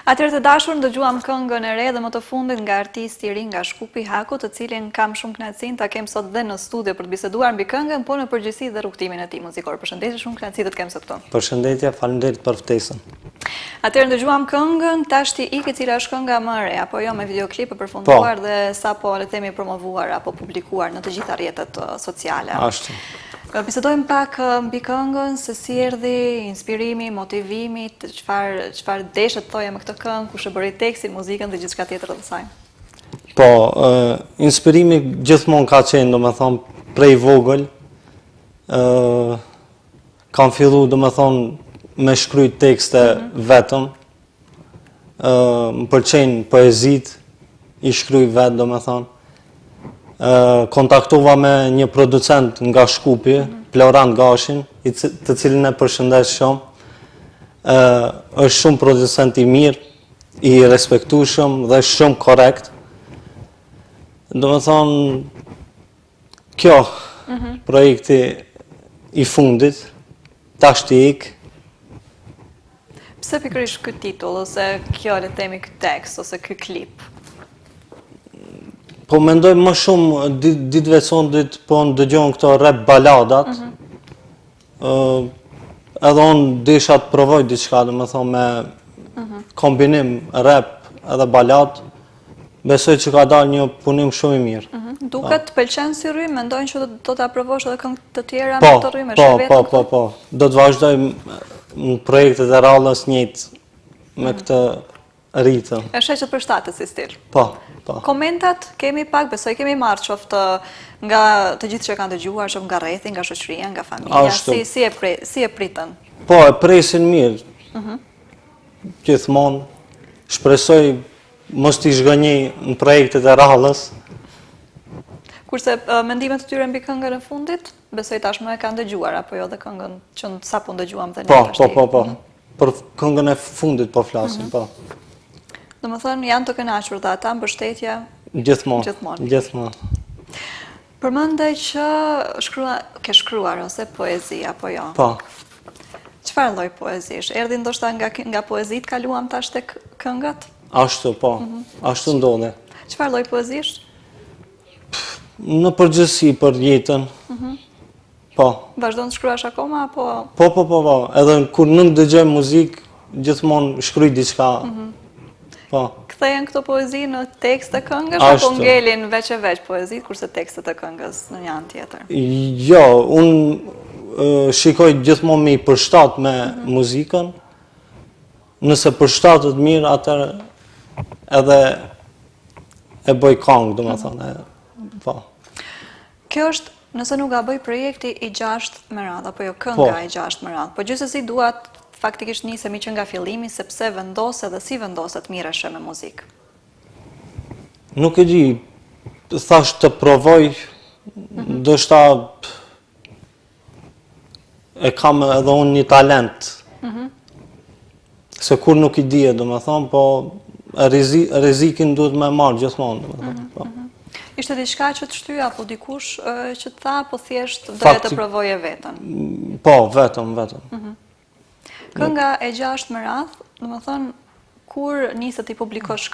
Atëherë të dashur, ndëgjuam këngën e re dhe më të fundit nga artisti i ri nga Shkupi Haku, të cilin kam shumë kënaqësinë ta kem sot dhe në studio për të biseduar mbi këngën, po në përgjithësi dhe rrugtimin e tij muzikor. Përshëndetje, shumë kënaqësi të të kem sot këtu. Përshëndetje, faleminderit për ftesën. Atëherë ndëgjuam këngën Tashti ik, e cila është kënga më e re, apo jo, me videoklip e përfunduar dhe sapo le të themi promovuar apo publikuar në të gjitha rrjetet sociale. Ashtu. Bisedojmë pak mbi këngën, se si erdhi inspirimi, motivimi, çfarë deshet thoje me këtë këngë, kush e bëri tekstin, muzikën dhe gjithçka tjetër të saj. Po, inspirimi gjithmonë ka qenë, domethënë, prej vogël. Kam filluar, domethënë, me shkruaj tekste vetëm. Më pëlqejnë poezitë, i shkruaj vetë, domethënë. Kontaktova me një producent nga Shkupi, Florant Gashin, të cilin e përshëndes shumë. Është shumë producent i mirë, i respektueshëm dhe shumë korrekt. Domethënë, kjo projekti i fundit, Tashti ik. Pse pikërisht ky titull ose kjo le të themi ky tekst ose ky klip? Po mendoj më shumë ditëve sondit, po ndëgjon këto rap baladat. Edhe unë desha të provoj diçka, domethënë me kombinim rap edhe balad. Besoj që ka dalë një punim shumë i mirë. Duket të pëlqen si rrymë, mendojnë që do ta provosh edhe këngë të tjera me këtë rrymë, është vetëm. Po. Do të vazhdoj në projektet e radhës njëjtë me këtë ritëm. Është që të përshtatet si stil. Po. Komentat kemi pak, besoj kemi marrë qoftë nga të gjithë që kanë dëgjuar, qoftë nga rrethi, nga shoqëria, nga familja, si e pritën? Po, e presin mirë. Gjithmonë shpresoj mos t'i zhgënjej në projektet e radhës. Kurse mendimet të tyre mbi këngën e fundit, besoj tashmë e kanë dëgjuar apo jo dhe këngën që sapo ndëgjuam dhe ne tash. Po. Për këngën e fundit po flasim, po. Domethënë janë të kënaqur dhe ata mbështetja Gjithmonë. Përmendej që ke shkruar ose poezi apo jo? Po. Çfarë lloj poezish? Erdhi ndoshta nga poezitë kaluam tash tek këngët? Ashtu, po. Ashtu ndodhe. Çfarë lloj poezish? Në përgjithësi për jetën. Po. Vazhdon të shkruash akoma apo? Po. Edhe kur nuk dëgjoj muzikë, gjithmonë shkruaj diçka. Po. Kthehen këto poezi në tekst të këngës apo ngelin veç e veç poezit kurse tekstet e këngës në një anë tjetër? Jo, unë shikoj gjithmonë me i përshtat me muzikën. Nëse përshtatet mirë, atëherë edhe e bëj këngë, domethënë. Po. Kjo është, nëse nuk gaboj, projekti i 6 me radhë, apo jo kënga i 6 me radhë. Po gjithsesi duat faktikisht nisemi që nga fillimi, sepse vendose dhe si vendose të mireshe me muzikë? Nuk e di, thash të provoj, ndoshta e kam edhe unë një talent. Se kur nuk i dije, domethënë, po rrezikin duhet me marrë gjithmonë, domethënë. Ishte diçka që të shtyja, apo dikush që të tha, po thjesht doja të provoje vetën? Po, vetëm. Kënga e 6 me radhë, domethënë, kur nisë ti publikosh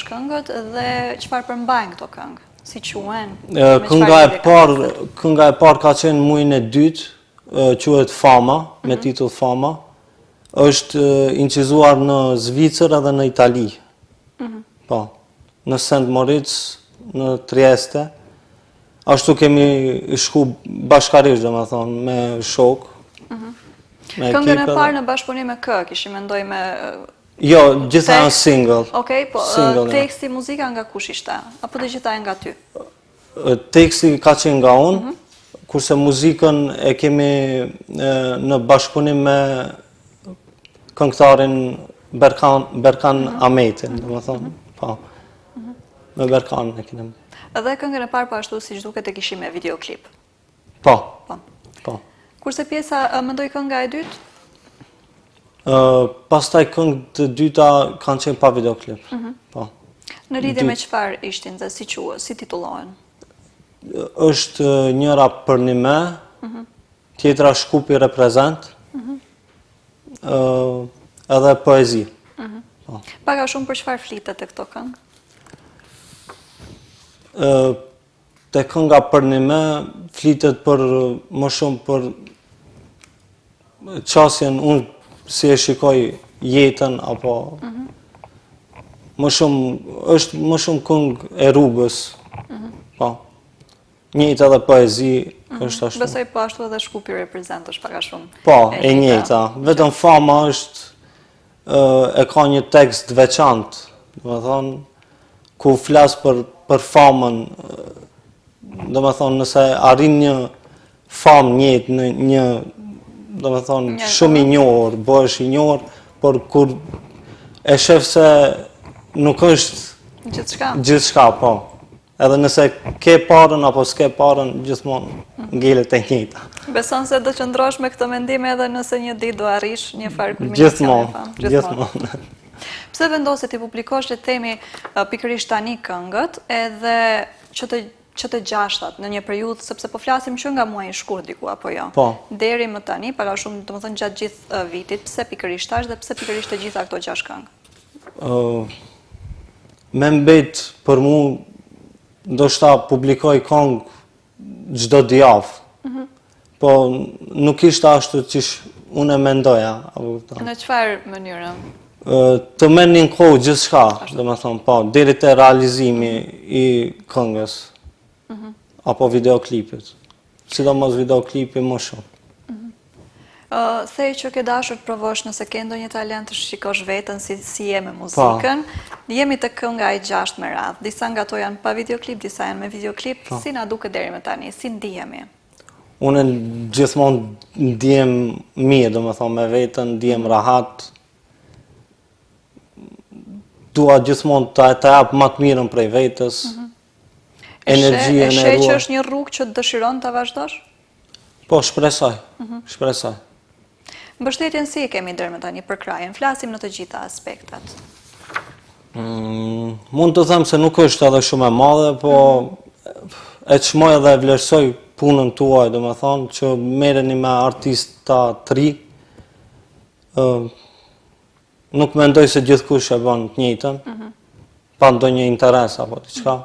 këngët dhe çfarë përmbajnë këto këngë? Si quhen? Kënga e parë ka qenë muajin e dytë, quhet Fama, me titull Fama. Është incizuar në Zvicër edhe në Itali. Po, në St. Moritz, në Trieste. Ashtu kemi shku bashkarisht, domethënë, me shok. Këngën e parë në bashkëpunim me kë, kishim mendoj me... Jo, gjitha janë single. Okej, po teksti, muzika nga kush ishte? Apo të gjitha nga ty? Teksti ka qenë nga unë, kurse muzikën e kemi në bashkëpunim me këngëtarin Berkan Ametin, domethënë, po. Me Berkan e kemi. Edhe këngën e parë po ashtu siç duket e kishim me videoklip. Po. Kurse pjesa, mendoj kënga e dytë? Pastaj këngë të dyta kanë qenë pa videoklip. Po. Në lidhje me çfarë ishin dhe si titullohen? Është njëra Për një me, tjetra Shkupi reprezent, edhe poezi. Po. Pak a shumë për çfarë flitet e këto këngë? Te kënga për një me, flitet për më shumë për qasjen unë si e shikoj jetën, apo është më shumë këngë e rrugës, po. Njëjta edhe poezi, është ashtu. Besoj po ashtu edhe Shkupi reprezent është pak a shumë. Po, e njëjta. Vetëm Fama e ka një tekst veçantë, do të thonë, ku flas për famën, do të thonë, nëse arrin një famë njëjtë në një, do të thonë, shumë i njohur, bëhesh i njohur, por kur e shef se nuk është gjithçka, po. Edhe nëse ke parën apo s'ke parën, gjithmonë ngelet e njëjta. Beson se do qëndrosh me këtë mendim edhe nëse një ditë do arrish një farë kulminacioni. Gjithmonë. Pse vendose ti publikosh, le të themi, pikërisht tani këngët, edhe që të gjashtat në një periudhë, sepse po flasim që nga muaji i shkurt diku apo jo. Po. Deri më tani, para shumë, domethënë gjatë gjithë vitit, pse pikërisht tash dhe pse pikërisht të gjitha këto 6 këngë? Me mbet për mu, ndoshta publikoj këngë çdo javë. Po nuk ishte ashtu që unë e mendoja. Në çfarë mënyrë? Të merrnin kohë gjithçka, domethënë, po, deri te realizimi i këngës. Apo videoklipit. Sidomos videoklipi më shumë. Thej që ke dashur të provosh nëse ke ndonjë talent të shikosh veten si je me muzikën. Jemi të kënga e 6 me radhë. Disa nga to janë pa videoklip, disa janë me videoklip. Si na duket deri më tani? Si ndihemi? Unë gjithmonë ndihem mirë, domethënë me veten, ndihem rahat. Dua gjithmonë të jap më të mirën prej vetes. Energjinë e sheh që është një rrugë që dëshiron ta vazhdosh? Po, shpresoj. Shpresoj. Mbështetjen si e kemi deri më tani për krajën? Flasim në të gjitha aspektet. Mund të them se nuk është edhe shumë e madhe, po e çmoj edhe e vlerësoj punën tuaj, domethënë, që merreni me artista të ri. Nuk mendoj se gjithkush e bën të njëjtën, pa ndonjë interes apo diçka.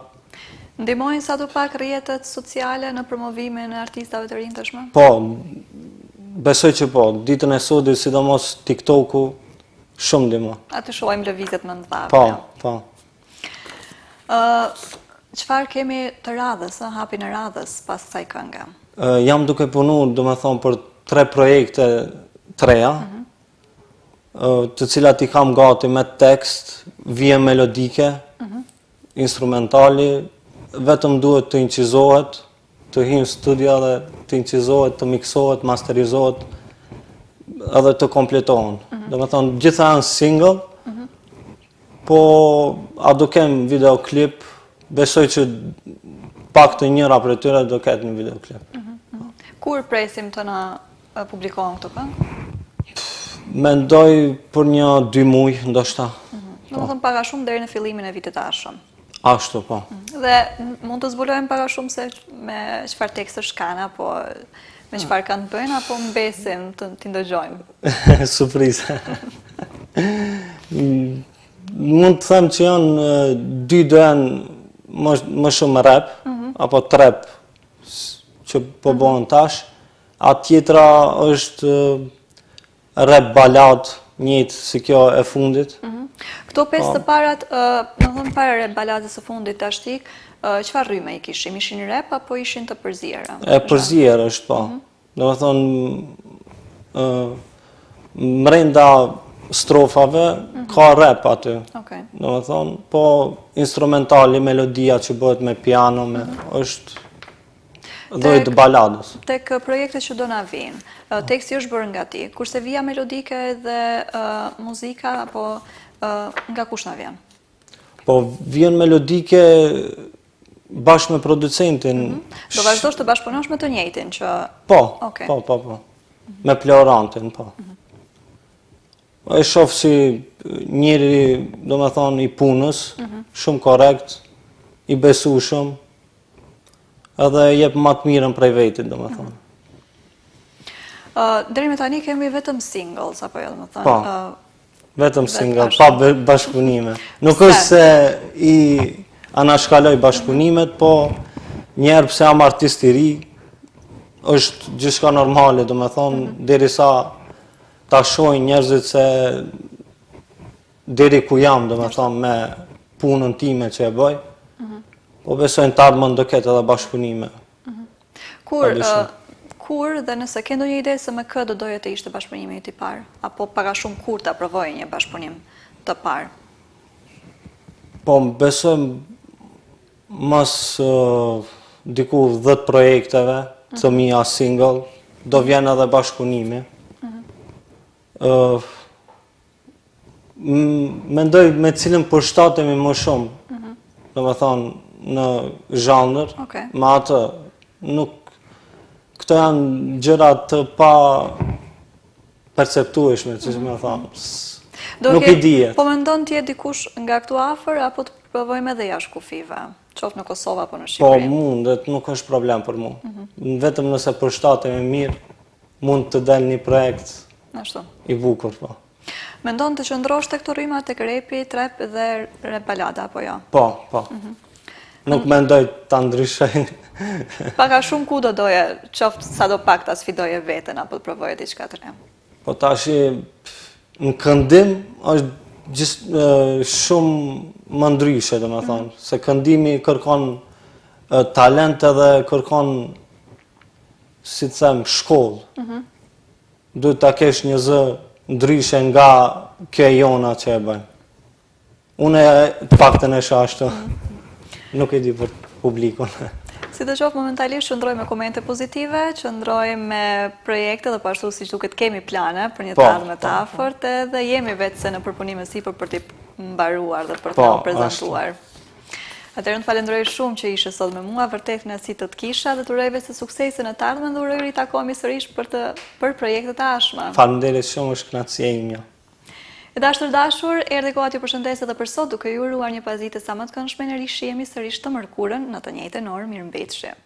Ndihmojnë sa të pak rrjetet sociale në promovimin e artistave të rinj tashmë? Po, besoj që po. Ditën e sotme, sidomos TikToku, shumë ndihmon. Aty shohim lëvizjet më të mëdha. Po. Çfarë kemi të radhës, hapin e radhës pas kësaj këngë? Jam duke punuar, domethënë, për 3 projekte të reja, të cilat i kam gati me tekst, vije melodike, instrumentali, vetëm duhet të incizohet, të hyjë në studio dhe të incizohet, të miksohet, masterizohet, edhe të kompletohen. Domethënë, gjitha janë single, po a do kem videoklip, besoj që pak të njëra për tyre do ketë një videoklip. Kur presim të na publikohen këto këngë? Mendoj për një 2 muaj, ndoshta. Domethënë pak a shumë deri në fillimin e vitit të ardhshëm. Ashtu, po. Dhe mund të zbulojmë pak a shumë se me çfarë tekstësh kanë, apo me çfarë kanë bëjnë, apo mbesim t'i ndëgjojmë? Surprizë. Mund të them që janë 2 do janë më shumë rap, apo trap, që po bëhen tash. A tjetra është rap balad, njëjtë si kjo e fundit. Këto 5 të parat, në thëmë para baladës së fundit të ashtik, çfarë rrymë i kishim? Ishin rap apo ishin të përziera? E përziera është, po. Do të thonë, mrenda strofave ka rap aty. Do të thonë, po instrumentali, melodia që bëhet me piano, është dhojtë baladës. Tek projekte që do na vinë, teksti është bërë nga ti, kurse vija melodike dhe muzika, apo nga kush na vjen? Po, vjen melodike bashkë me producentin. Do vazhdosh të bashkëpunosh me të njëjtin që... Po. Me Plorantin, po. E shoh si njëri, do me thonë, i punës, shumë korrekt, i besueshëm, edhe jep më të mirën prej vetit, do me thonë. Deri me tani kemi vetëm singles, apo jo, do me thonë. Vetëm single, pa bashkëpunime. Nuk është se i anashkaloj bashkëpunimet, po njerë pse jam artist i ri, është gjithçka normale, do me thonë, derisa ta shohin njerëzit se deri ku jam, do me thonë, me punën time që e bëj, po besojnë të ardhmen do ketë edhe bashkëpunime. Kur dhe nëse ke ndonjë ide se me kë do doje të ishte bashkëpunimi i parë, apo pak a shumë kur ta provojë një bashkëpunim të parë? Po besoj mas diku 10 projekteve të mia single, do vjen edhe bashkëpunimi. Mendoj me cilën përshtatemi më shumë, do me thonë në zhanër, me atë nuk këto janë gjëra të pa perceptueshme, që me thonë. Nuk i dihet. Po mendon të jetë dikush nga këtu afër apo të provojmë edhe jashtë kufive, qoftë në Kosovë apo në Shqipëri? Po mundet, nuk është problem për mua. Vetëm nëse përshtatemi mirë, mund të del një projekt i bukur, po. Mendon të qëndrosh tek këto rryma tek repi, trap dhe rap balada apo jo? Po. Nuk mendoj ta ndryshoj. Pak a shumë ku do doje, qoftë sa do pak ta sfidoje veten apo të provoje diçka të re? Po tash në këndim është shumë më ndryshe, do me thonë, se këndimi kërkon talent edhe kërkon, si të them, shkollë. Duhet ta kesh një zë ndryshe nga kjo jona që e bëjmë. Unë të paktën e shashtu, nuk e di për publikun. Si të qoftë, momentalisht qëndroj me komente pozitive, qëndroj me projekte dhe pashtu si duket kemi plane për një të ardhme të afërt, dhe jemi vetë se në përpunime sipër për t'i mbaruar dhe për t'a prezentuar. Atëherë të falenderoj shumë që ishe sot me mua, vërtet në si të kisha dhe të urojve se suksese në të ardhmen dhe uroj ritakohemi sërish për projektet e ardhshme. Faleminderit shumë, është kënaqësia ime. E dashur, erdhi koha t'ju përshëndes edhe për sot duke ju uruar një pazite sa më të këndshme në rishihemi sërish të mërkurën në të njëjtën orë. Mirëmbëjtje.